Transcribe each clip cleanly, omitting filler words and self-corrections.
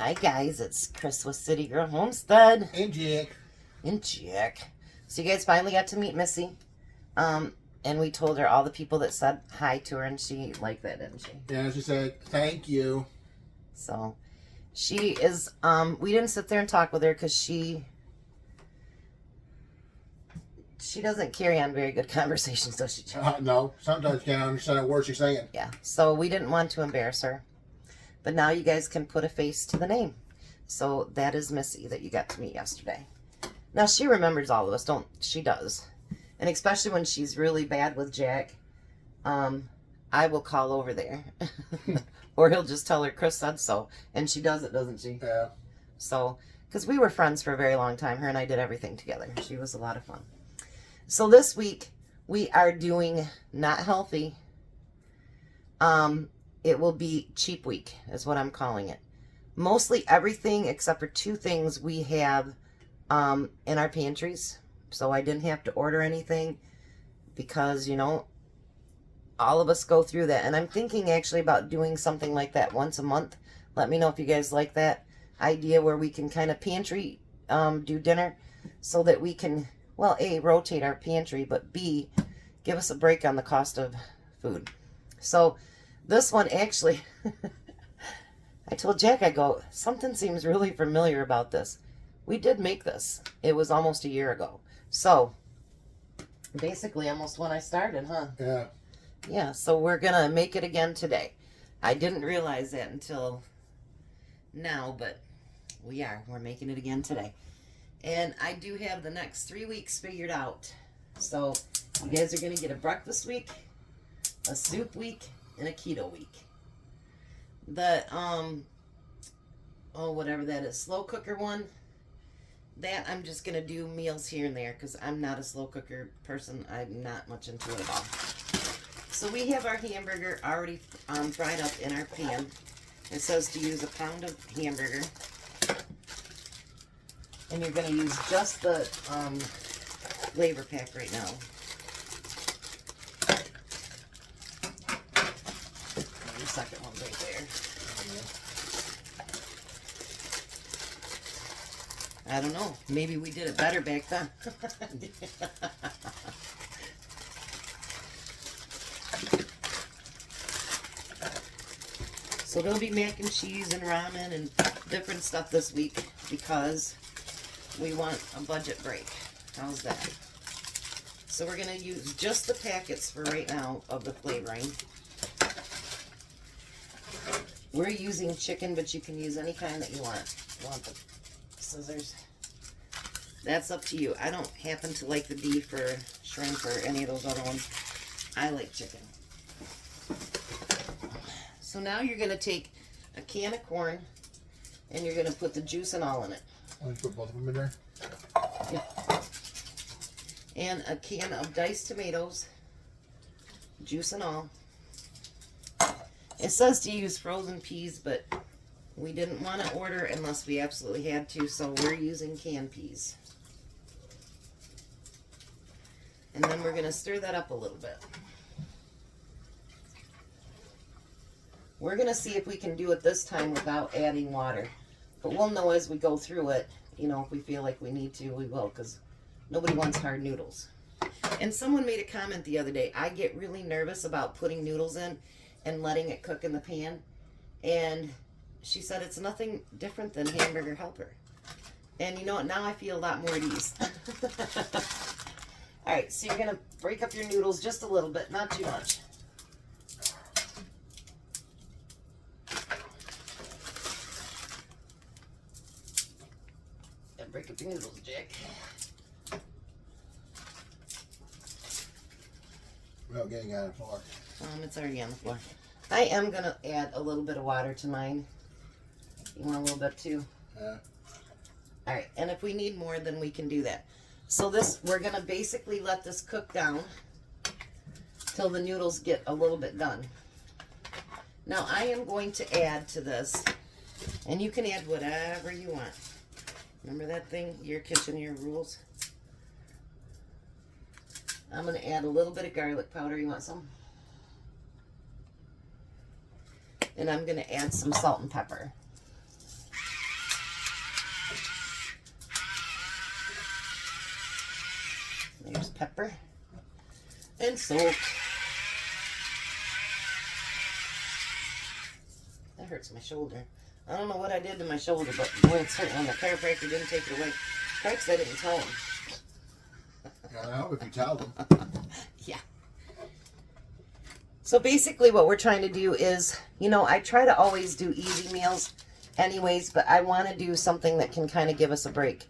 Hi guys, it's Chris with City Girl Homestead. And Jack. And Jack. So you guys finally got to meet Missy. And we told her all the people that said hi to her, and she liked that, didn't she? Yeah, she said, thank you. So she is, we didn't sit there and talk with her because she doesn't carry on very good conversations, does she? No, sometimes can't understand a word she's saying. Yeah, so we didn't want to embarrass her. But now you guys can put a face to the name. So that is Missy that you got to meet yesterday. Now she remembers all of us, she does. And especially when she's really bad with Jack, I will call over there. Or he'll just tell her Chris said so. And she does it, doesn't she? Yeah. So, because we were friends for a very long time. Her and I did everything together. She was a lot of fun. So this week, we are doing not healthy. It will be cheap week, is what I'm calling it. Mostly everything except for two things we have in our pantries. So I didn't have to order anything because, you know, all of us go through that. And I'm thinking actually about doing something like that once a month. Let me know if you guys like that idea where we can kind of pantry do dinner so that we can, well, A, rotate our pantry, but B, give us a break on the cost of food. So this one actually, I told Jack, I go, something seems really familiar about this. We did make this. It was almost a year ago. So, basically almost when I started, huh? Yeah. Yeah, so we're going to make it again today. I didn't realize that until now, but we're making it again today. And I do have the next 3 weeks figured out. So, you guys are going to get a breakfast week, a soup week, and a keto week. The whatever that is, slow cooker one, that I'm just gonna do meals here and there because I'm not a slow cooker person. I'm not much into it at all. So we have our hamburger already fried up in our pan. It says to use a pound of hamburger, and you're gonna use just the flavor pack right now. Second one right there. I don't know. Maybe we did it better back then. So there'll be mac and cheese and ramen and different stuff this week because we want a budget break. How's that? So we're going to use just the packets for right now of the flavoring. We're using chicken, but you can use any kind that you want. You want the scissors? That's up to you. I don't happen to like the beef or shrimp or any of those other ones. I like chicken. So now you're going to take a can of corn and you're going to put the juice and all in it. Want to put both of them in there? Yeah. And a can of diced tomatoes, juice and all. It says to use frozen peas, but we didn't want to order unless we absolutely had to, so we're using canned peas. And then we're going to stir that up a little bit. We're going to see if we can do it this time without adding water. But we'll know as we go through it, you know, if we feel like we need to, we will, because nobody wants hard noodles. And someone made a comment the other day, I get really nervous about putting noodles in and letting it cook in the pan. And she said it's nothing different than Hamburger Helper. And you know what? Now I feel a lot more at ease. Alright, so you're going to break up your noodles just a little bit, not too much. And break up your noodles, Jack. Without getting out of the floor. It's already on the floor. I am going to add a little bit of water to mine. You want a little bit too? Yeah. Alright, and if we need more, then we can do that. So we're going to basically let this cook down till the noodles get a little bit done. Now I am going to add to this, and you can add whatever you want. Remember that thing, your kitchen, your rules? I'm going to add a little bit of garlic powder. You want some? And I'm going to add some salt and pepper. There's pepper and salt. That hurts my shoulder. I don't know what I did to my shoulder, but boy, it's hurting. And the chiropractor didn't take it away. Cracks, I didn't tell him. I hope if you tell them. Yeah. So basically what we're trying to do is, you know, I try to always do easy meals anyways, but I want to do something that can kind of give us a break.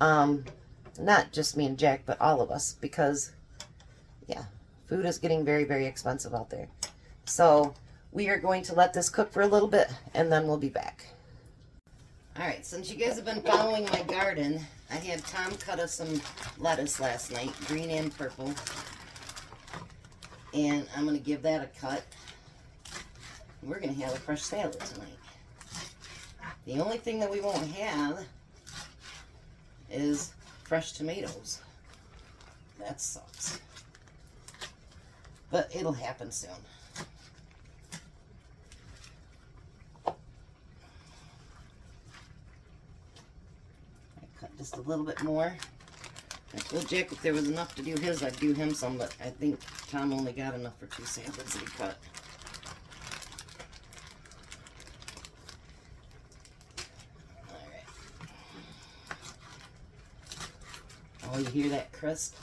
Not just me and Jack, but all of us, because, yeah, food is getting very, very expensive out there. So we are going to let this cook for a little bit, and then we'll be back. All right, since you guys have been following my garden, I had Tom cut us some lettuce last night, green and purple. And I'm going to give that a cut. We're going to have a fresh salad tonight. The only thing that we won't have is fresh tomatoes. That sucks. But it'll happen soon. I cut just a little bit more. I told Jack if there was enough to do his, I'd do him some, but I think Tom only got enough for 2 salads that he cut. Alright. Oh, you hear that crisp?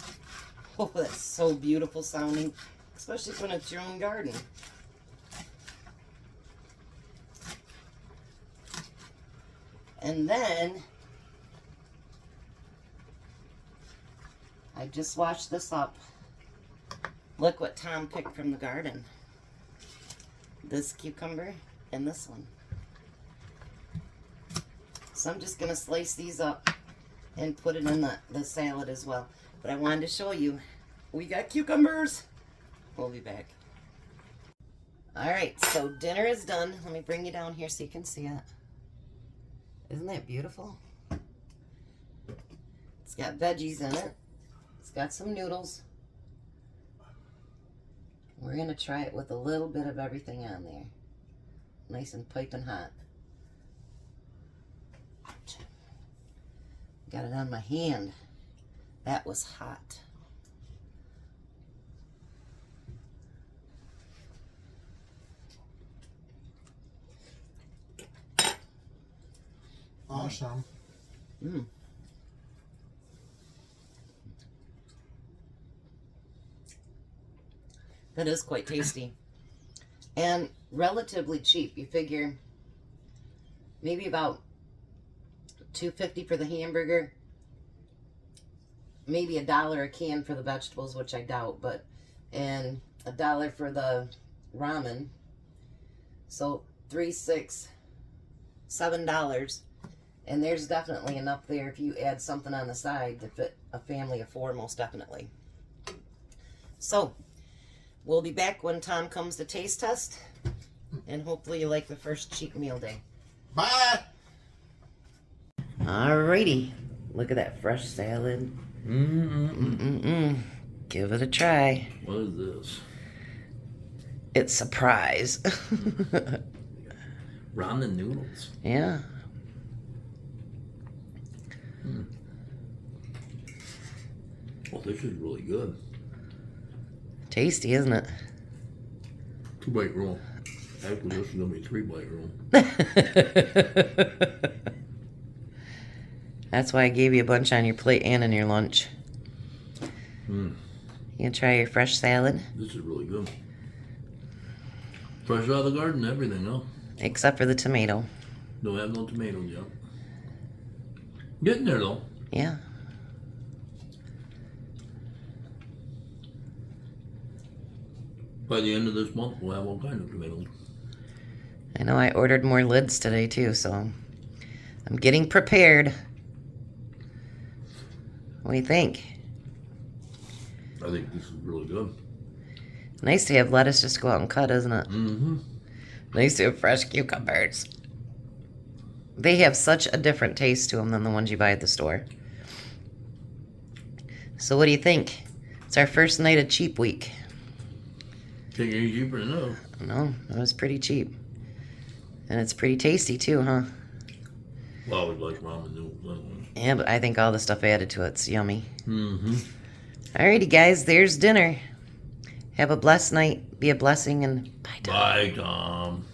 Oh, that's so beautiful sounding, especially when it's your own garden. And then I just washed this up. Look what Tom picked from the garden. This cucumber and this one. So I'm just going to slice these up and put it in the salad as well. But I wanted to show you, we got cucumbers. We'll be back. Alright, so dinner is done. Let me bring you down here so you can see it. Isn't that beautiful? It's got veggies in it. It's got some noodles. We're going to try it with a little bit of everything on there. Nice and piping hot. Got it on my hand. That was hot. Awesome. Mmm. That is quite tasty. And relatively cheap. You figure maybe about $2.50 for the hamburger. Maybe $1 a can for the vegetables, which I doubt, but and $1 for the ramen. So $3, $6, $7. And there's definitely enough there if you add something on the side to fit a family of 4, most definitely. So we'll be back when Tom comes to taste test, and hopefully you like the first cheap meal day. Bye! Alrighty, look at that fresh salad. Give it a try. What is this? It's surprise. Ramen noodles. Yeah. Well, this is really good. Tasty, isn't it? 2-bite roll. Actually, this is going to be a 3-bite roll. That's why I gave you a bunch on your plate and in your lunch. You gonna try your fresh salad? This is really good. Fresh out of the garden, everything, huh? Except for the tomato. Don't have no tomatoes yet. Getting there, though. Yeah. By the end of this month, we'll have all kinds of tomatoes. I know I ordered more lids today too, so I'm getting prepared. What do you think? I think this is really good. Nice to have lettuce just go out and cut, isn't it? Mm-hmm. Nice to have fresh cucumbers. They have such a different taste to them than the ones you buy at the store. So what do you think? It's our first night of cheap week. Can't get any cheaper than that. No, it was pretty cheap. And it's pretty tasty too, huh? Well, I always like ramen noodles. Yeah, but I think all the stuff added to it's yummy. Mm-hmm. Alrighty, guys, there's dinner. Have a blessed night. Be a blessing, and bye, Tom. Bye, Tom.